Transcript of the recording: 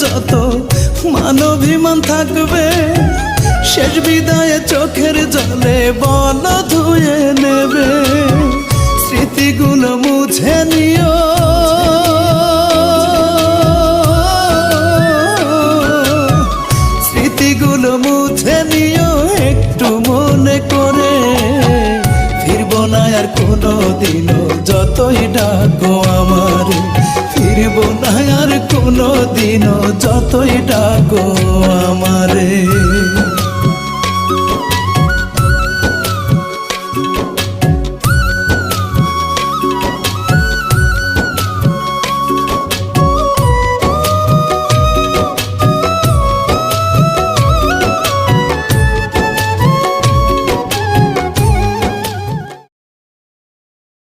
যত মানবিমান থাকবে, শেষ বিদায়ে চোখের জলে বল ধুয়ে নেবে। স্মৃতিগুলো মুছে নিও, স্মৃতিগুলো মুছে নিও একটু মনে করে। ফিরবো না আর কোনো দিনও যতই ডাকো আমারে, ফিরবো না আর কোনো দিনও যতই ডাকো আমারে।